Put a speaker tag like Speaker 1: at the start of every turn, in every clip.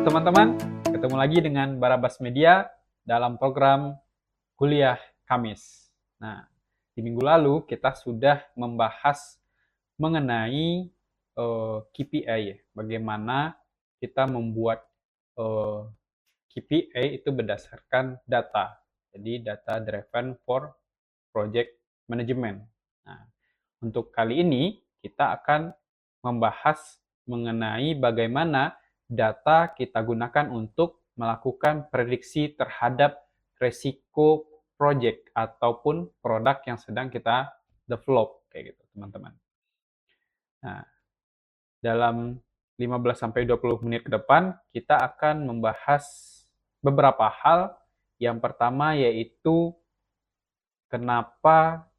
Speaker 1: teman-teman, ketemu lagi dengan Barabas Media dalam program Kuliah Kamis. Nah, di minggu lalu kita sudah membahas mengenai KPI, bagaimana kita membuat KPI itu berdasarkan data. Jadi data driven for project management. Nah, untuk kali ini kita akan membahas mengenai bagaimana data kita gunakan untuk melakukan prediksi terhadap resiko project ataupun produk yang sedang kita develop kayak gitu, teman-teman. Nah, dalam 15 sampai 20 menit ke depan kita akan membahas beberapa hal. Yang pertama yaitu kenapa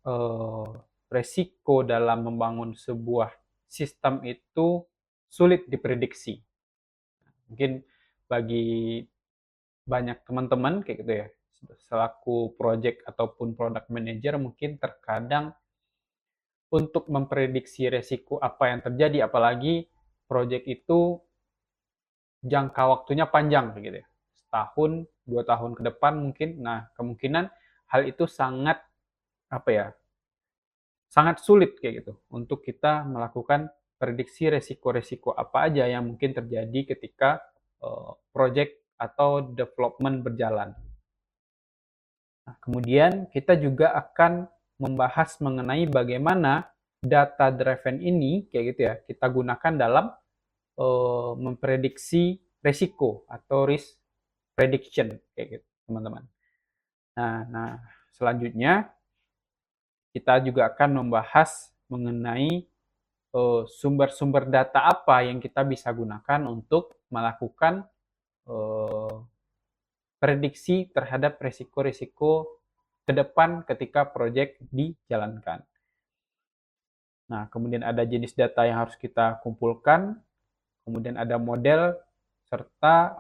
Speaker 1: resiko dalam membangun sebuah sistem itu sulit diprediksi. Mungkin bagi banyak teman-teman kayak gitu ya, selaku project ataupun product manager mungkin terkadang untuk memprediksi resiko apa yang terjadi, apalagi project itu jangka waktunya panjang gitu ya. Setahun, 2 tahun ke depan mungkin. Nah, kemungkinan hal itu sangat sangat sulit kayak gitu untuk kita melakukan prediksi resiko-resiko apa aja yang mungkin terjadi ketika project atau development berjalan. Nah, kemudian kita juga akan membahas mengenai bagaimana data driven ini kayak gitu ya kita gunakan dalam memprediksi resiko atau risk prediction kayak gitu, teman-teman. Nah, selanjutnya kita juga akan membahas mengenai sumber-sumber data apa yang kita bisa gunakan untuk melakukan prediksi terhadap risiko-risiko ke depan ketika proyek dijalankan. Nah, kemudian ada jenis data yang harus kita kumpulkan, kemudian ada model, serta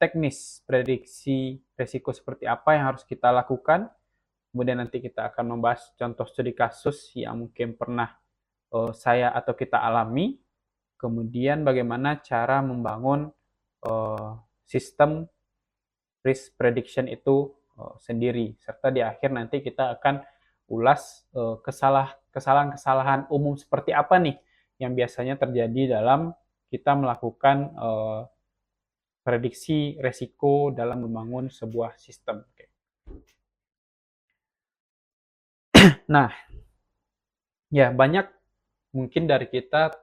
Speaker 1: teknis prediksi risiko seperti apa yang harus kita lakukan. Kemudian nanti kita akan membahas contoh studi kasus yang mungkin pernah saya atau kita alami, kemudian bagaimana cara membangun sistem risk prediction itu sendiri, serta di akhir nanti kita akan ulas kesalahan-kesalahan umum seperti apa nih yang biasanya terjadi dalam kita melakukan prediksi resiko dalam membangun sebuah sistem. Nah, ya banyak mungkin dari kita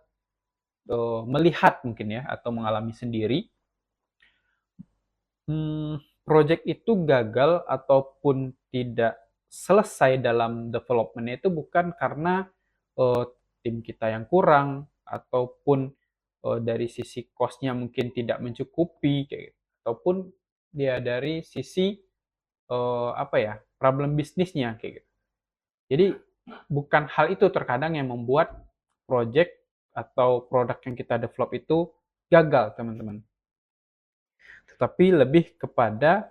Speaker 1: melihat mungkin ya atau mengalami sendiri project itu gagal ataupun tidak selesai dalam development itu bukan karena tim kita yang kurang ataupun dari sisi cost-nya mungkin tidak mencukupi kayak gitu. Ataupun dia dari sisi problem bisnisnya kayak gitu. Jadi bukan hal itu terkadang yang membuat project atau produk yang kita develop itu gagal, teman-teman. Tetapi lebih kepada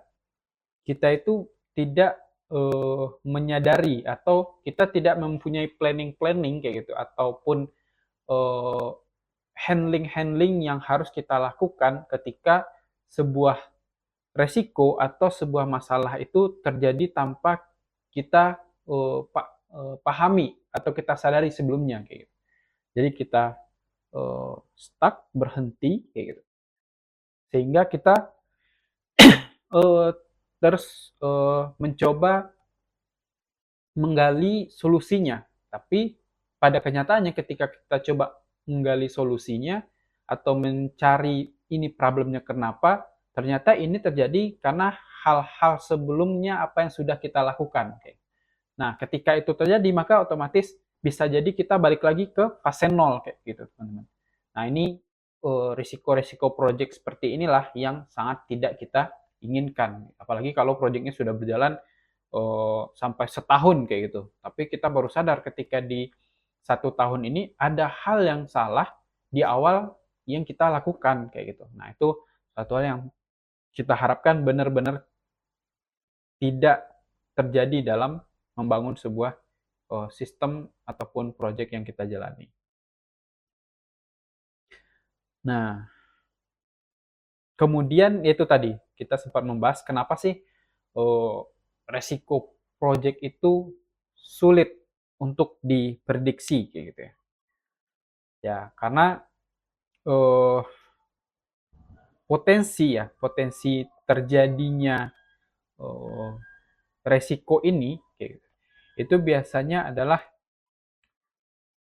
Speaker 1: kita itu tidak menyadari atau kita tidak mempunyai planning kayak gitu ataupun handling yang harus kita lakukan ketika sebuah resiko atau sebuah masalah itu terjadi tanpa kita pahami atau kita sadari sebelumnya kayak gitu. Jadi kita stuck, berhenti kayak gitu. Sehingga kita terus mencoba menggali solusinya. Tapi pada kenyataannya ketika kita coba menggali solusinya atau mencari ini problemnya kenapa, ternyata ini terjadi karena hal-hal sebelumnya apa yang sudah kita lakukan. Nah, ketika itu terjadi maka otomatis bisa jadi kita balik lagi ke fase 0 kayak gitu, teman-teman. Nah, ini risiko-risiko project seperti inilah yang sangat tidak kita inginkan. Apalagi kalau projectnya sudah berjalan sampai setahun kayak gitu. Tapi kita baru sadar ketika di 1 tahun ini ada hal yang salah di awal yang kita lakukan kayak gitu. Nah, itu satu hal yang kita harapkan benar-benar tidak terjadi dalam membangun sebuah sistem ataupun project yang kita jalani. Nah, Kemudian itu tadi kita sempat membahas kenapa sih eh, resiko project itu sulit untuk diprediksi kayak gitu ya. Ya, karena eh, potensi terjadinya eh, resiko ini kayak gitu, itu biasanya adalah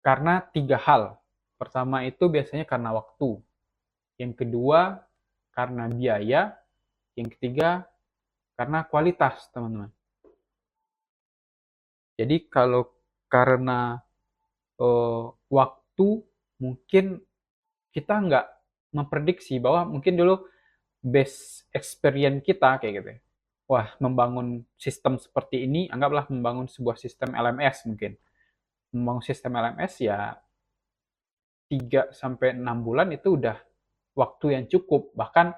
Speaker 1: karena tiga hal. Pertama itu biasanya karena waktu, yang kedua karena biaya, yang ketiga karena kualitas, teman-teman. Jadi kalau karena waktu, mungkin kita nggak memprediksi bahwa mungkin dulu base experience kita kayak gitu ya. Wah, membangun sistem seperti ini, anggaplah membangun sebuah sistem LMS mungkin. Membangun sistem LMS ya 3 sampai 6 bulan itu udah waktu yang cukup. Bahkan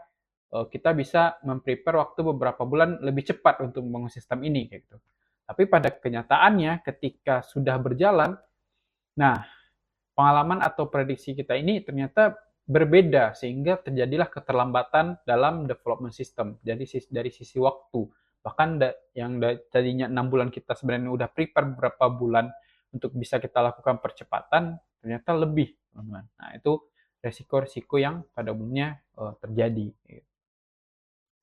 Speaker 1: kita bisa memprepare waktu beberapa bulan lebih cepat untuk membangun sistem ini kayak gitu. Tapi pada kenyataannya ketika sudah berjalan, nah pengalaman atau prediksi kita ini ternyata berbeda sehingga terjadilah keterlambatan dalam development system dari sisi waktu. Bahkan yang tadinya 6 bulan kita sebenarnya udah prepare beberapa bulan untuk bisa kita lakukan percepatan, ternyata lebih, teman-teman. Nah, itu resiko-resiko yang pada umumnya terjadi.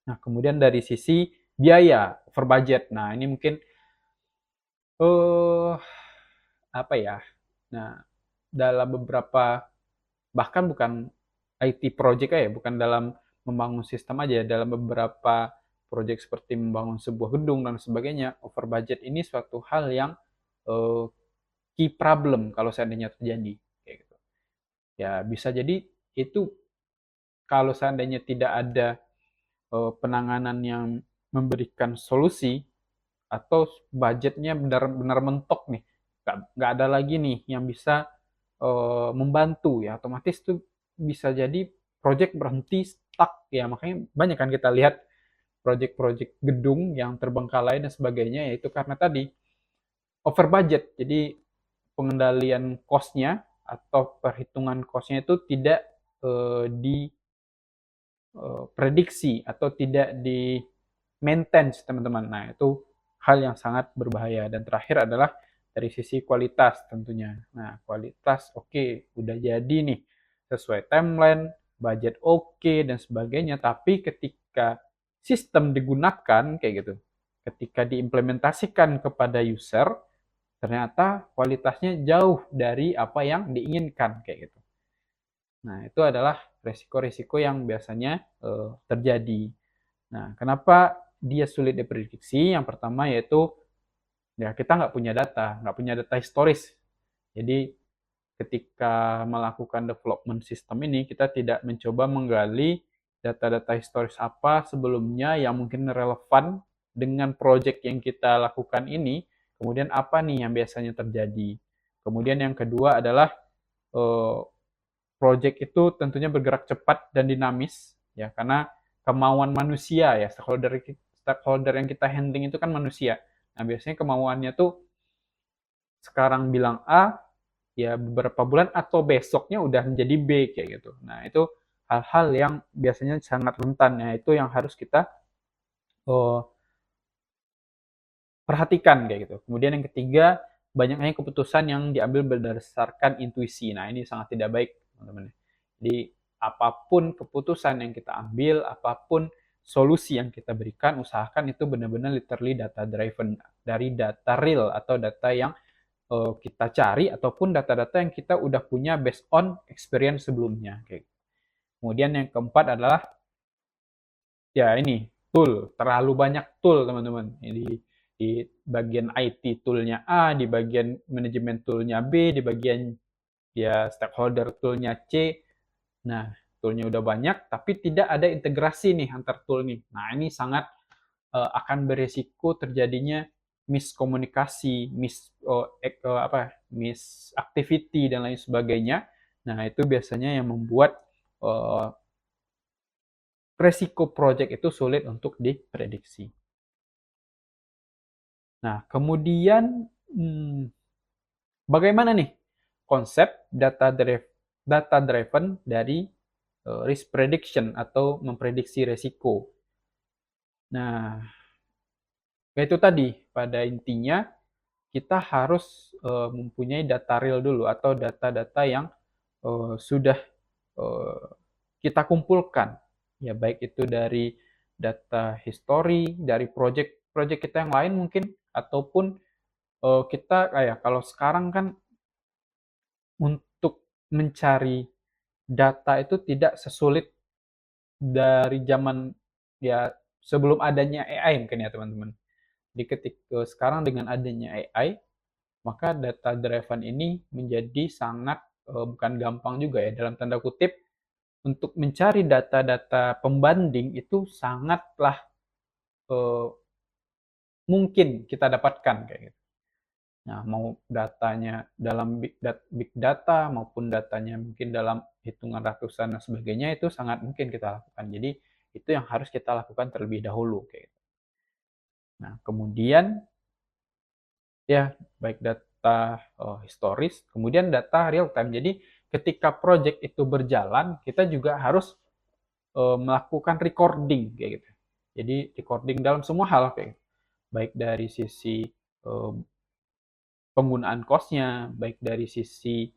Speaker 1: Nah, kemudian dari sisi biaya, over budget. Nah, ini mungkin eh apa ya? Nah, dalam beberapa, bahkan bukan IT project ya, bukan dalam membangun sistem aja, dalam beberapa project seperti membangun sebuah gedung dan sebagainya, over budget ini suatu hal yang eh, key problem kalau seandainya terjadi kayak gitu. Ya bisa jadi itu kalau seandainya tidak ada penanganan yang memberikan solusi atau budgetnya benar-benar mentok nih, nggak ada lagi nih yang bisa membantu ya, otomatis tuh bisa jadi project berhenti stuck ya. Makanya banyak kan kita lihat project-project gedung yang terbengkalai dan sebagainya, yaitu karena tadi over budget. Jadi pengendalian cost-nya atau perhitungan cost-nya itu tidak diprediksi atau tidak di maintain, teman-teman. Nah, itu hal yang sangat berbahaya. Dan terakhir adalah dari sisi kualitas tentunya. Nah, kualitas oke, udah jadi nih sesuai timeline, budget oke dan sebagainya, tapi ketika sistem digunakan kayak gitu, ketika diimplementasikan kepada user, ternyata kualitasnya jauh dari apa yang diinginkan kayak gitu. Nah, itu adalah resiko-resiko yang biasanya terjadi. Nah, kenapa dia sulit diprediksi? Yang pertama yaitu ya kita nggak punya data historis. Jadi ketika melakukan development system ini kita tidak mencoba menggali data-data historis apa sebelumnya yang mungkin relevan dengan project yang kita lakukan ini. Kemudian apa nih yang biasanya terjadi? Kemudian yang kedua adalah eh, project itu tentunya bergerak cepat dan dinamis ya, karena kemauan manusia ya, stakeholder yang kita handling itu kan manusia. Nah, biasanya kemauannya tuh sekarang bilang A, ya beberapa bulan atau besoknya udah menjadi B kayak gitu. Nah, itu hal-hal yang biasanya sangat rentan ya, itu yang harus kita oh, perhatikan kayak gitu. Kemudian yang ketiga, banyaknya keputusan yang diambil berdasarkan intuisi. Nah, ini sangat tidak baik, teman-teman. Jadi, apapun keputusan yang kita ambil, apapun solusi yang kita berikan, usahakan itu benar-benar literally data driven, dari data real atau data yang kita cari ataupun data-data yang kita udah punya based on experience sebelumnya. Kayak gitu. Kemudian yang keempat adalah ya ini tool, terlalu banyak tool, teman-teman. Di bagian IT toolnya A, di bagian manajemen toolnya B, di bagian ya stakeholder toolnya C. Nah, toolnya udah banyak tapi tidak ada integrasi nih antar tool nih. Nah, ini sangat akan beresiko terjadinya miskomunikasi, miss activity dan lain sebagainya. Nah, itu biasanya yang membuat uh, resiko project itu sulit untuk diprediksi. Nah, kemudian bagaimana nih konsep data driven dari risk prediction atau memprediksi resiko. Nah, itu tadi pada intinya kita harus mempunyai data real dulu atau data-data yang sudah eh, kita kumpulkan, ya baik itu dari data history, dari project-project kita yang lain mungkin, ataupun kita kayak kalau sekarang kan untuk mencari data itu tidak sesulit dari zaman ya sebelum adanya AI mungkin ya teman-teman. Di ketika sekarang dengan adanya AI, maka data driven ini menjadi sangat bukan gampang juga ya dalam tanda kutip untuk mencari data-data pembanding itu sangatlah eh, mungkin kita dapatkan kayak gitu. Nah, mau datanya dalam big data maupun datanya mungkin dalam hitungan ratusan dan sebagainya itu sangat mungkin kita lakukan. Jadi itu yang harus kita lakukan terlebih dahulu kayak gitu. Nah, kemudian ya baik data historis, kemudian data real time. Jadi ketika project itu berjalan, kita juga harus melakukan recording kayak gitu. Jadi recording dalam semua hal kayak gitu. Baik dari sisi eh, penggunaan cost-nya, baik dari sisi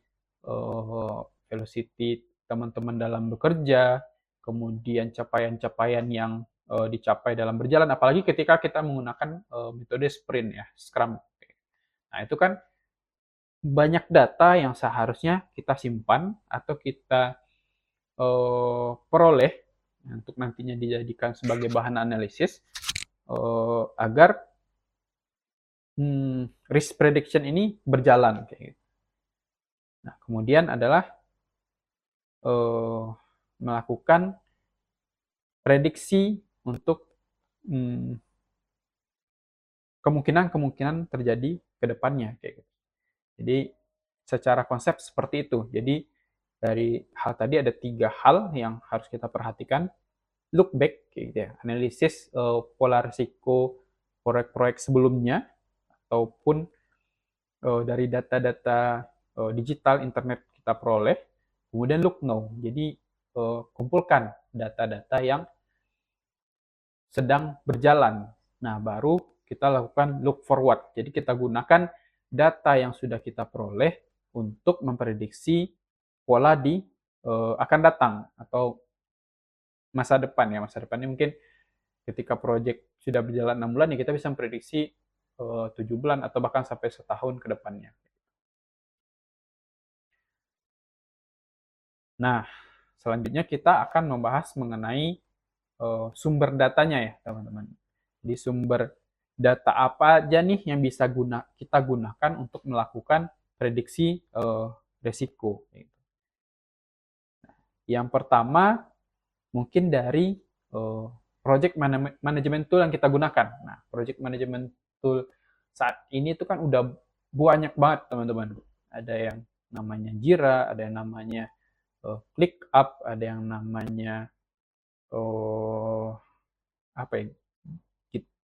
Speaker 1: velocity teman-teman dalam bekerja, kemudian capaian-capaian yang dicapai dalam berjalan, apalagi ketika kita menggunakan metode sprint ya, Scrum. Nah, itu kan banyak data yang seharusnya kita simpan atau kita peroleh untuk nantinya dijadikan sebagai bahan analisis agar risk prediction ini berjalan kayak gitu. Nah, kemudian adalah melakukan prediksi untuk kemungkinan-kemungkinan terjadi ke depannya kayak gitu. Jadi secara konsep seperti itu. Jadi dari hal tadi ada 3 hal yang harus kita perhatikan. Look back gitu ya, analisis pola risiko proyek-proyek sebelumnya ataupun dari data-data digital internet kita peroleh. Kemudian look now. Jadi kumpulkan data-data yang sedang berjalan. Nah, baru kita lakukan look forward. Jadi kita gunakan data yang sudah kita peroleh untuk memprediksi pola di akan datang atau masa depan ya. Masa depannya mungkin ketika proyek sudah berjalan 6 bulan ya kita bisa memprediksi 7 bulan atau bahkan sampai setahun ke depannya. Nah, selanjutnya kita akan membahas mengenai sumber datanya ya, teman-teman. Jadi sumber data apa aja nih yang bisa kita gunakan untuk melakukan prediksi resiko. Yang pertama mungkin dari project management tool yang kita gunakan. Nah, project management tool saat ini itu kan udah banyak banget teman-teman. Ada yang namanya Jira, ada yang namanya ClickUp, ada yang namanya apa ya,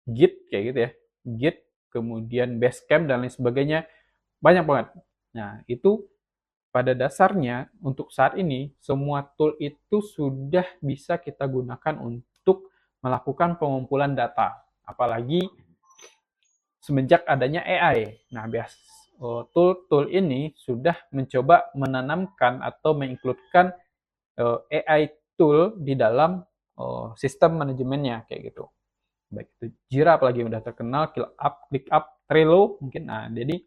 Speaker 1: Git kayak gitu ya, Git, kemudian Basecamp dan lain sebagainya, banyak banget. Nah, itu pada dasarnya untuk saat ini semua tool itu sudah bisa kita gunakan untuk melakukan pengumpulan data. Apalagi semenjak adanya AI. Nah, tool-tool ini sudah mencoba menanamkan atau mengincludekan AI tool di dalam sistem manajemennya kayak gitu. Baik itu Jira apalagi yang udah terkenal, ClickUp, Trello mungkin. Nah, jadi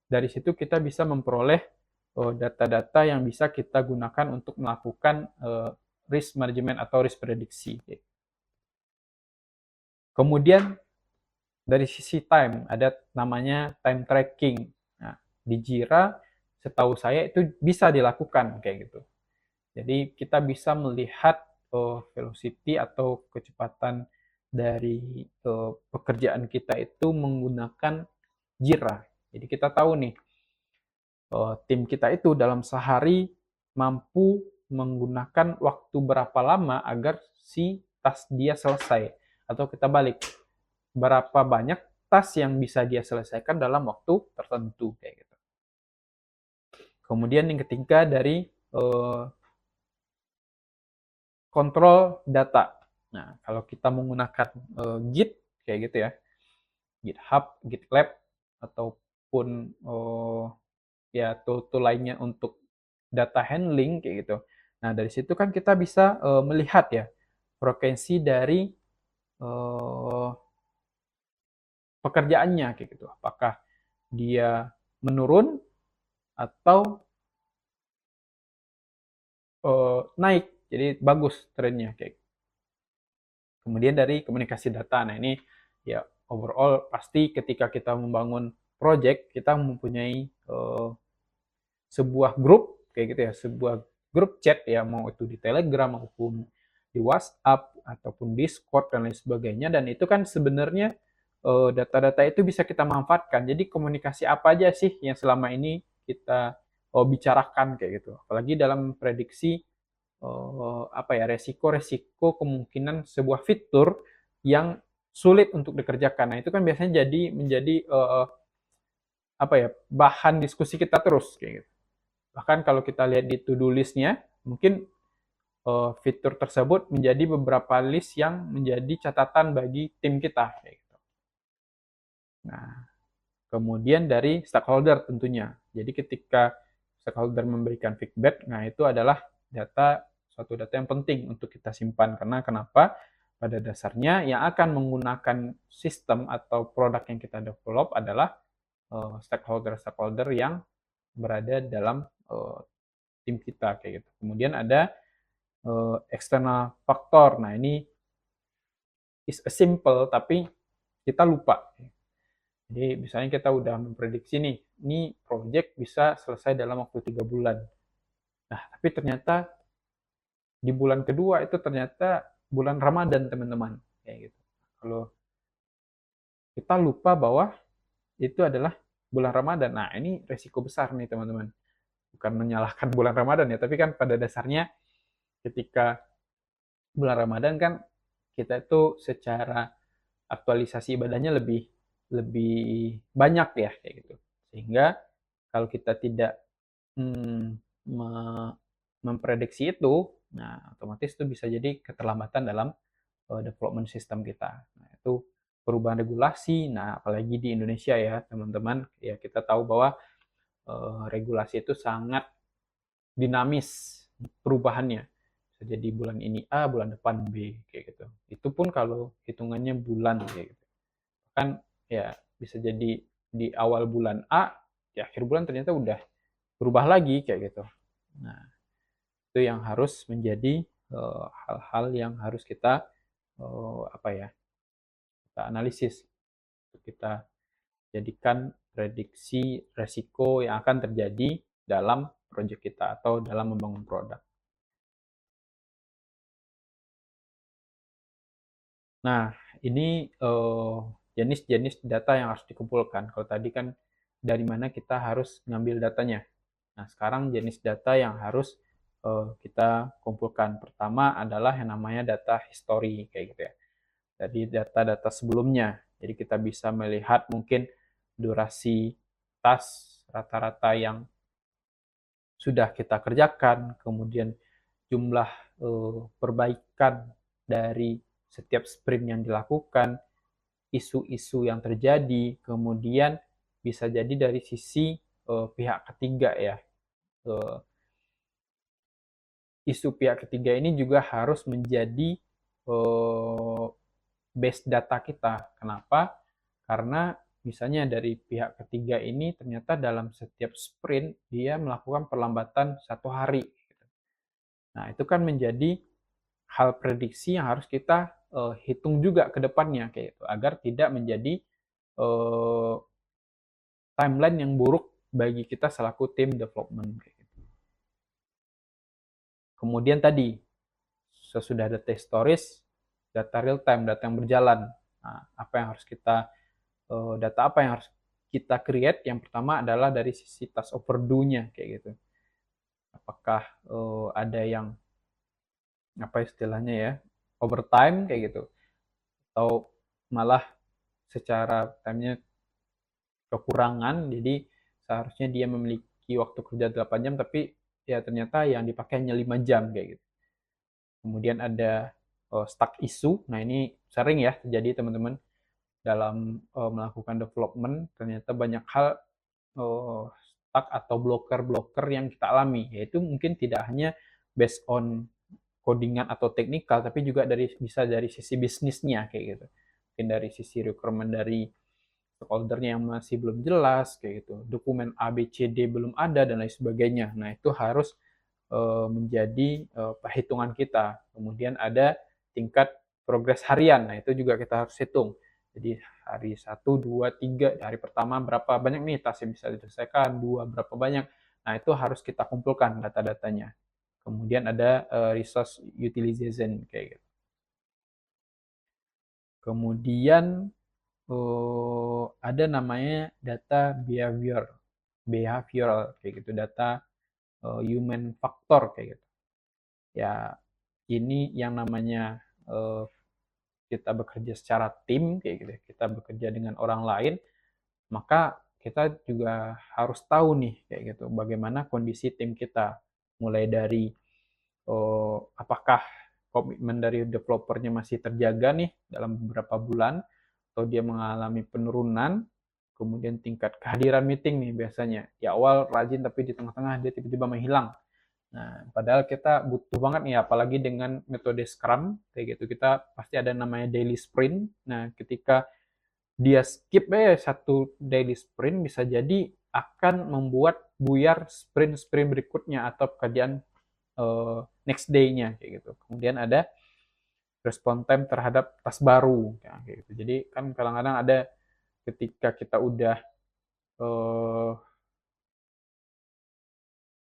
Speaker 1: dari situ kita bisa memperoleh data-data yang bisa kita gunakan untuk melakukan risk management atau risk prediksi. Kemudian dari sisi time ada namanya time tracking. Nah, di Jira setahu saya itu bisa dilakukan kayak gitu. Jadi kita bisa melihat velocity atau kecepatan dari pekerjaan kita itu menggunakan Jira. Jadi kita tahu nih tim kita itu dalam sehari mampu menggunakan waktu berapa lama agar si tas dia selesai. Atau kita balik, berapa banyak tas yang bisa dia selesaikan dalam waktu tertentu kayak gitu. Kemudian yang ketiga dari kontrol data. Nah, kalau kita menggunakan Git kayak gitu ya, GitHub, GitLab ataupun ya tool-tool lainnya untuk data handling kayak gitu. Nah, dari situ kan kita bisa melihat ya frekuensi dari eh, pekerjaannya kayak gitu. Apakah dia menurun atau naik. Jadi bagus trennya kayak. Kemudian dari komunikasi data. Nah, ini ya overall pasti ketika kita membangun project kita mempunyai sebuah grup kayak gitu ya, sebuah grup chat ya, mau itu di Telegram maupun di WhatsApp ataupun Discord dan lain sebagainya. Dan itu kan sebenarnya data-data itu bisa kita manfaatkan. Jadi komunikasi apa aja sih yang selama ini kita bicarakan kayak gitu. Apalagi dalam prediksi apa ya, resiko-resiko kemungkinan sebuah fitur yang sulit untuk dikerjakan. Nah, itu kan biasanya jadi menjadi apa ya, bahan diskusi kita terus kayak gitu. Bahkan kalau kita lihat di to-do list-nya, mungkin fitur tersebut menjadi beberapa list yang menjadi catatan bagi tim kita kayak gitu. Nah, kemudian dari stakeholder tentunya. Jadi ketika stakeholder memberikan feedback, nah itu adalah suatu data yang penting untuk kita simpan. Karena kenapa? Pada dasarnya yang akan menggunakan sistem atau produk yang kita develop adalah stakeholder-stakeholder yang berada dalam tim kita kayak gitu. Kemudian ada external faktor. Nah, ini is a simple tapi kita lupa. Jadi misalnya kita udah memprediksi nih, ini project bisa selesai dalam waktu 3 bulan. Nah, tapi ternyata di bulan kedua itu ternyata bulan Ramadan teman-teman, kayak gitu. Kalau kita lupa bahwa itu adalah bulan Ramadan. Nah, ini resiko besar nih teman-teman. Bukan menyalahkan bulan Ramadan ya, tapi kan pada dasarnya ketika bulan Ramadan kan kita itu secara aktualisasi ibadahnya lebih lebih banyak ya kayak gitu. Sehingga kalau kita tidak hmm, memprediksi itu, nah otomatis itu bisa jadi keterlambatan dalam development system kita. Nah, itu perubahan regulasi. Nah, apalagi di Indonesia ya, teman-teman, ya kita tahu bahwa regulasi itu sangat dinamis perubahannya. Bisa jadi bulan ini A, bulan depan B kayak gitu. Itu pun kalau hitungannya bulan kayak gitu. Kan ya bisa jadi di awal bulan A, di akhir bulan ternyata udah berubah lagi kayak gitu. Nah, itu yang harus menjadi hal-hal yang harus kita apa ya, kita analisis, kita jadikan prediksi resiko yang akan terjadi dalam proyek kita atau dalam membangun produk. Nah, ini jenis-jenis data yang harus dikumpulkan. Kalau tadi kan dari mana kita harus ngambil datanya. Nah, sekarang jenis data yang harus kita kumpulkan. Pertama adalah yang namanya data history, kayak gitu ya. Jadi data-data sebelumnya. Jadi kita bisa melihat mungkin durasi tas rata-rata yang sudah kita kerjakan, kemudian jumlah perbaikan dari setiap sprint yang dilakukan, isu-isu yang terjadi, kemudian bisa jadi dari sisi pihak ketiga ya. Eh, Isu pihak ketiga ini juga harus menjadi base data kita. Kenapa? Karena misalnya dari pihak ketiga ini ternyata dalam setiap sprint dia melakukan perlambatan 1 hari. Nah, itu kan menjadi hal prediksi yang harus kita hitung juga ke depannya kayak itu agar tidak menjadi uh, timeline yang buruk bagi kita selaku tim development kayak gitu. Kemudian tadi sesudah data storage, data real time, data yang berjalan. Nah, apa yang harus kita data apa yang harus kita create? Yang pertama adalah dari sisi task overdue-nya kayak gitu. Apakah ada yang apa istilahnya ya, overtime kayak gitu, atau malah secara time-nya kekurangan, jadi seharusnya dia memiliki waktu kerja 8 jam tapi ya ternyata yang dipakai hanya 5 jam kayak gitu. Kemudian ada stuck issue. Nah, ini sering ya terjadi teman-teman dalam melakukan development. Ternyata banyak hal stuck atau blocker-blocker yang kita alami, yaitu mungkin tidak hanya based on codingan atau teknikal, tapi juga bisa dari sisi bisnisnya kayak gitu. Mungkin dari sisi requirement dari stakeholder-nya yang masih belum jelas kayak gitu, dokumen A, B, C, D belum ada dan lain sebagainya. Nah, itu harus menjadi perhitungan kita. Kemudian ada tingkat progres harian. Nah, itu juga kita harus hitung. Jadi hari 1, 2, 3, hari pertama berapa banyak nih tas yang bisa diselesaikan, 2 berapa banyak. Nah, itu harus kita kumpulkan data-datanya. Kemudian ada resource utilization kayak gitu. Kemudian ada namanya data behavioral kayak gitu, data human factor kayak gitu. Ya, ini yang namanya kita bekerja secara tim kayak gitu, kita bekerja dengan orang lain, maka kita juga harus tahu nih kayak gitu bagaimana kondisi tim kita, mulai dari apakah komitmen dari developernya masih terjaga nih dalam beberapa bulan atau dia mengalami penurunan. Kemudian tingkat kehadiran meeting nih biasanya di awal rajin tapi di tengah-tengah dia tiba-tiba menghilang. Nah, padahal kita butuh banget nih, apalagi dengan metode Scrum, kayak gitu, kita pasti ada namanya daily sprint. Nah, ketika dia skip satu daily sprint, bisa jadi akan membuat buyar sprint-sprint berikutnya atau pekerjaan next day-nya, kayak gitu. Kemudian ada respon time terhadap tas baru, kayak gitu. Jadi kan kadang-kadang ada ketika kita udah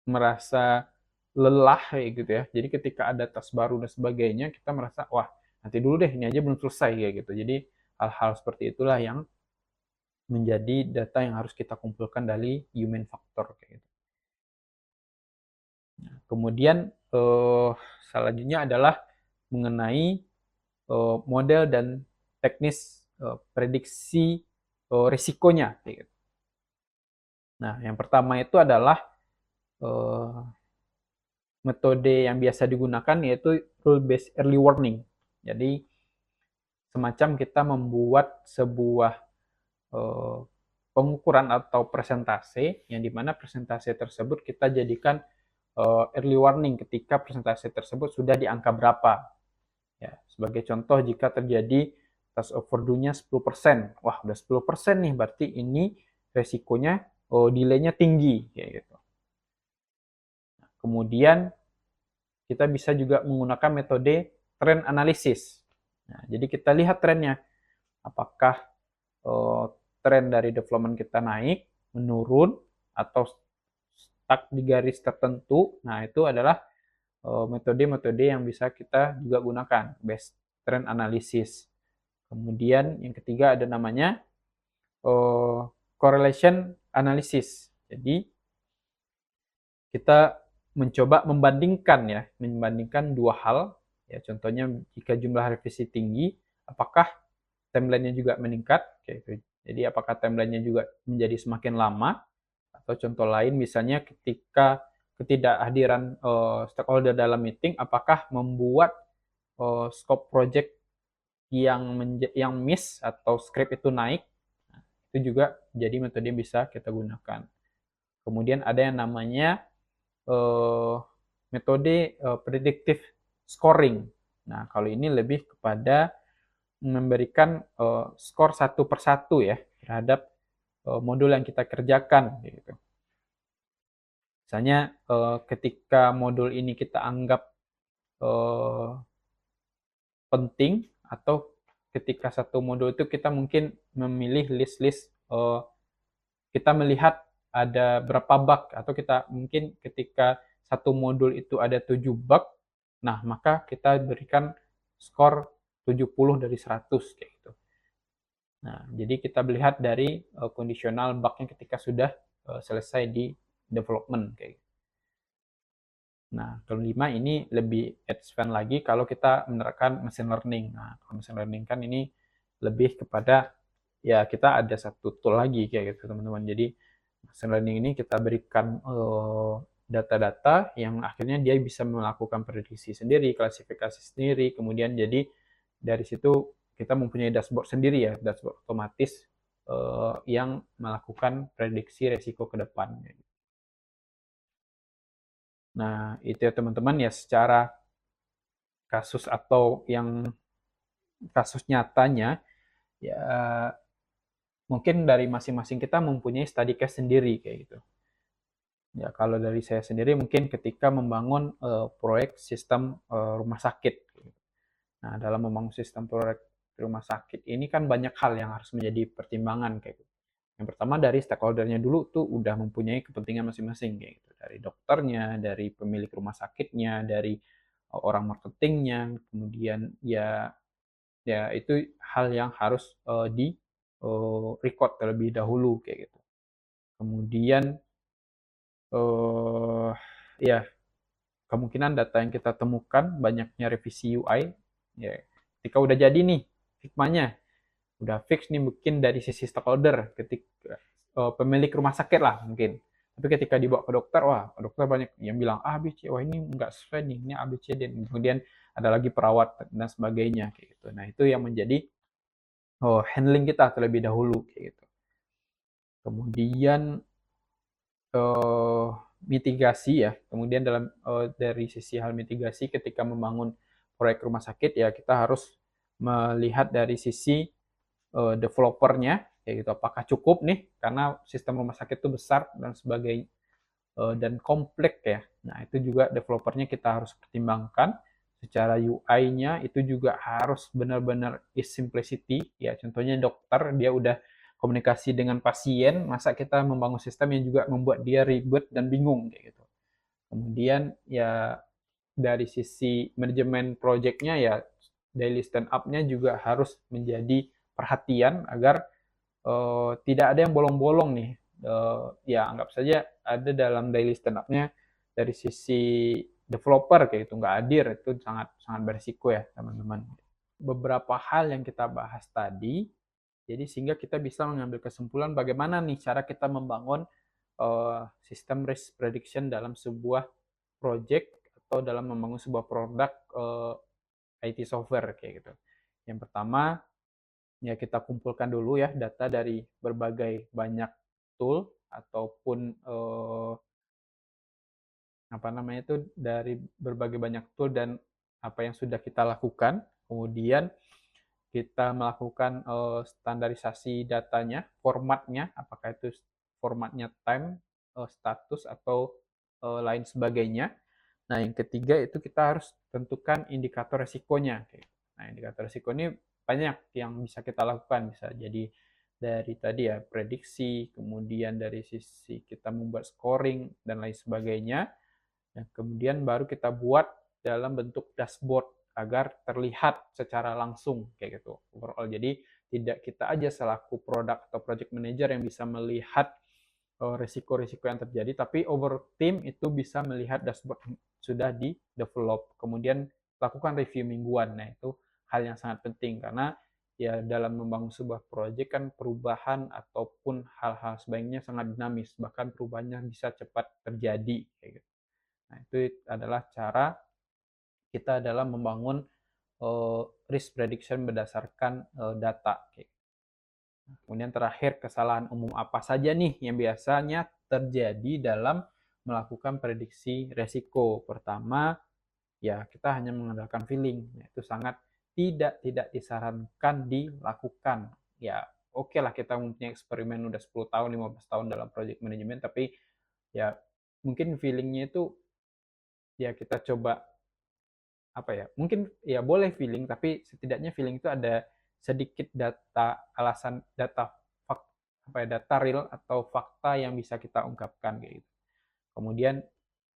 Speaker 1: merasa lelah kayak gitu ya. Jadi ketika ada tas baru dan sebagainya, kita merasa wah nanti dulu deh ini aja belum selesai kayak gitu. Jadi hal-hal seperti itulah yang menjadi data yang harus kita kumpulkan dari human factor kayak gitu. Nah, kemudian selanjutnya adalah mengenai model dan teknis prediksi risikonya kayak gitu. Nah, yang pertama itu adalah metode yang biasa digunakan yaitu rule based early warning. Jadi semacam kita membuat sebuah pengukuran atau presentase yang dimana presentase tersebut kita jadikan early warning ketika presentase tersebut sudah di angka berapa. Ya, sebagai contoh jika terjadi task overdue-nya 10%. Wah, udah 10% nih berarti ini resikonya delay-nya tinggi kayak gitu. Nah, kemudian kita bisa juga menggunakan metode trend analysis. Nah, jadi kita lihat trennya, apakah tren dari development kita naik, menurun, atau stuck di garis tertentu. Nah, itu adalah metode-metode yang bisa kita juga gunakan, based trend analysis. Kemudian yang ketiga ada namanya correlation analysis. Jadi kita mencoba membandingkan dua hal. Ya, contohnya jika jumlah revisi tinggi, apakah timeline-nya juga meningkat? Gitu. Jadi apakah timeline-nya juga menjadi semakin lama? Atau contoh lain misalnya ketika ketidakhadiran stakeholder dalam meeting, apakah membuat scope project yang miss atau script itu naik? Nah, itu juga jadi metode yang bisa kita gunakan. Kemudian ada yang namanya metode predictive scoring. Nah, kalau ini lebih kepada memberikan skor satu persatu ya terhadap modul yang kita kerjakan. Gitu. Misalnya ketika modul ini kita anggap penting atau ketika satu modul itu kita mungkin memilih list-list kita melihat ada berapa bug atau kita mungkin ketika satu modul itu ada 7 bug, nah maka kita berikan skor 70 dari 100 kayak gitu. Nah, jadi kita melihat dari kondisional bugnya ketika sudah selesai di development kayak gitu. Nah, kelima ini lebih advance lagi kalau kita menerapkan machine learning. Nah, kalau machine learning kan ini lebih kepada ya kita ada satu tool lagi kayak gitu teman-teman. Jadi machine learning ini kita berikan data-data yang akhirnya dia bisa melakukan prediksi sendiri, klasifikasi sendiri, kemudian jadi dari situ kita mempunyai dashboard sendiri ya, dashboard otomatis yang melakukan prediksi resiko ke depan. Nah, itu ya teman-teman ya secara kasus atau yang kasus nyatanya ya mungkin dari masing-masing kita mempunyai study case sendiri kayak gitu. Ya, kalau dari saya sendiri mungkin ketika membangun proyek sistem rumah sakit. Nah, dalam membangun sistem proyek rumah sakit ini kan banyak hal yang harus menjadi pertimbangan kayak gitu. Yang pertama dari stakeholdernya dulu tuh udah mempunyai kepentingan masing-masing kayak gitu. Dari dokternya, dari pemilik rumah sakitnya, dari orang marketingnya, kemudian ya ya itu hal yang harus di record terlebih dahulu kayak gitu. Kemudian ya kemungkinan data yang kita temukan banyaknya revisi UI ya ketika udah jadi nih Figmanya udah fix nih mungkin dari sisi stakeholder ketika pemilik rumah sakit lah mungkin tapi ketika dibawa ke dokter wah dokter banyak yang bilang A B C wah ini nggak sesuai nih ini A B C dan kemudian ada lagi perawat dan sebagainya kayak gitu. Nah itu yang menjadi handling kita terlebih dahulu kayak gitu. Kemudian eh, mitigasi ya. Kemudian dalam dari sisi hal mitigasi ketika membangun proyek rumah sakit ya kita harus melihat dari sisi developernya kayak gitu. Apakah cukup nih karena sistem rumah sakit itu besar dan sebagainya dan kompleks ya. Nah, itu juga developernya kita harus pertimbangkan secara UI-nya itu juga harus benar-benar is simplicity ya. Contohnya dokter dia udah komunikasi dengan pasien, masa kita membangun sistem yang juga membuat dia ribet dan bingung kayak gitu. Kemudian ya dari sisi manajemen projectnya ya daily stand up-nya juga harus menjadi perhatian agar tidak ada yang bolong-bolong nih. Ya anggap saja ada dalam daily stand up-nya dari sisi developer kayak itu nggak hadir itu sangat sangat berisiko ya teman-teman. Beberapa hal yang kita bahas tadi, jadi sehingga kita bisa mengambil kesimpulan bagaimana nih cara kita membangun sistem risk prediction dalam sebuah project atau dalam membangun sebuah produk IT software kayak gitu. Yang pertama ya kita kumpulkan dulu ya data dari berbagai banyak tool ataupun apa namanya itu dari berbagai banyak tool dan apa yang sudah kita lakukan. Kemudian kita melakukan standarisasi datanya, formatnya, apakah itu formatnya time, status atau lain sebagainya. Nah, yang ketiga itu kita harus tentukan indikator resikonya. Nah, indikator resiko ini banyak yang bisa kita lakukan. Bisa jadi dari tadi ya prediksi, kemudian dari sisi kita membuat scoring dan lain sebagainya. Dan kemudian baru kita buat dalam bentuk dashboard agar terlihat secara langsung kayak gitu overall. Jadi tidak kita aja selaku produk atau project manager yang bisa melihat risiko-risiko yang terjadi, tapi over tim itu bisa melihat dashboard yang sudah di develop. Kemudian lakukan review mingguan. Nah, itu hal yang sangat penting karena ya dalam membangun sebuah proyek kan perubahan ataupun hal-hal sebaiknya sangat dinamis, bahkan perubahannya bisa cepat terjadi kayak gitu. Nah, itu adalah cara kita dalam membangun risk prediction berdasarkan data. Kemudian terakhir, kesalahan umum apa saja nih yang biasanya terjadi dalam melakukan prediksi resiko? Pertama, ya kita hanya mengandalkan feeling. Itu sangat tidak disarankan dilakukan. Ya, oke lah kita mempunyai eksperimen udah 10 tahun, 15 tahun dalam project management, tapi ya mungkin feelingnya itu ya kita coba apa ya mungkin ya boleh feeling tapi setidaknya feeling itu ada sedikit data alasan data fak, apa ya data real atau fakta yang bisa kita ungkapkan kayak gitu. Kemudian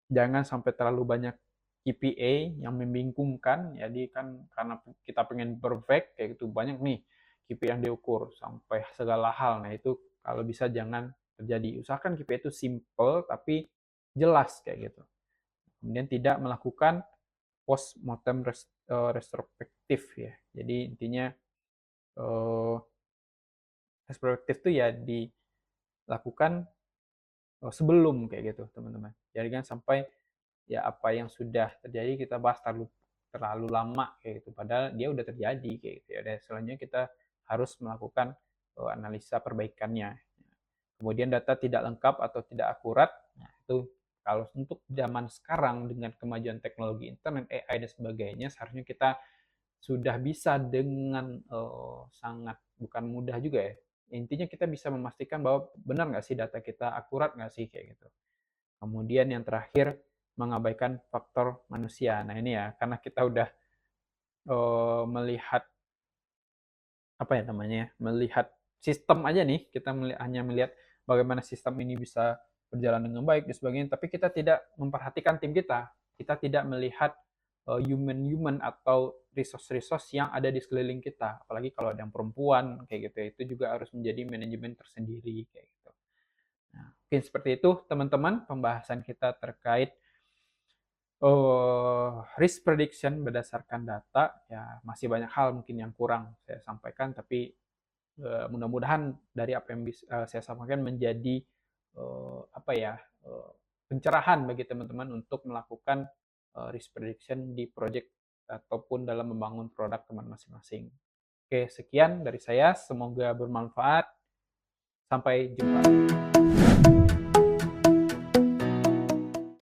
Speaker 1: jangan sampai terlalu banyak KPI yang membingungkan jadi kan karena kita pengen perfect kayak gitu banyak nih KPI yang diukur sampai segala hal. Nah itu kalau bisa jangan terjadi, usahakan KPI itu simple tapi jelas kayak gitu. Kemudian tidak melakukan post mortem retrospektif ya. Jadi intinya uh, retrospektif itu ya dilakukan sebelum kayak gitu teman-teman. Jangan sampai ya apa yang sudah terjadi kita bahas terlalu terlalu lama kayak gitu. Padahal dia udah terjadi kayak gitu ya. Dan selanjutnya kita harus melakukan analisa perbaikannya. Kemudian data tidak lengkap atau tidak akurat, nah itu kalau untuk zaman sekarang dengan kemajuan teknologi internet, AI dan sebagainya, seharusnya kita sudah bisa dengan sangat bukan mudah juga ya. Intinya kita bisa memastikan bahwa benar nggak sih data kita, akurat nggak sih kayak gitu. Kemudian yang terakhir mengabaikan faktor manusia. Nah ini ya, karena kita udah melihat apa ya namanya ya, melihat sistem aja nih, kita hanya melihat bagaimana sistem ini bisa berjalan dengan baik dan sebagainya, tapi kita tidak memperhatikan tim kita. Kita tidak melihat human-human atau resource-resource yang ada di sekeliling kita. Apalagi kalau ada yang perempuan kayak gitu ya, itu juga harus menjadi manajemen tersendiri kayak gitu. Nah, mungkin seperti itu teman-teman pembahasan kita terkait risk prediction berdasarkan data. Ya masih banyak hal mungkin yang kurang saya sampaikan, tapi mudah-mudahan dari apa yang saya sampaikan menjadi apa ya pencerahan bagi teman-teman untuk melakukan risk prediction di project ataupun dalam membangun produk teman masing-masing. Oke, sekian dari saya. Semoga bermanfaat. Sampai jumpa.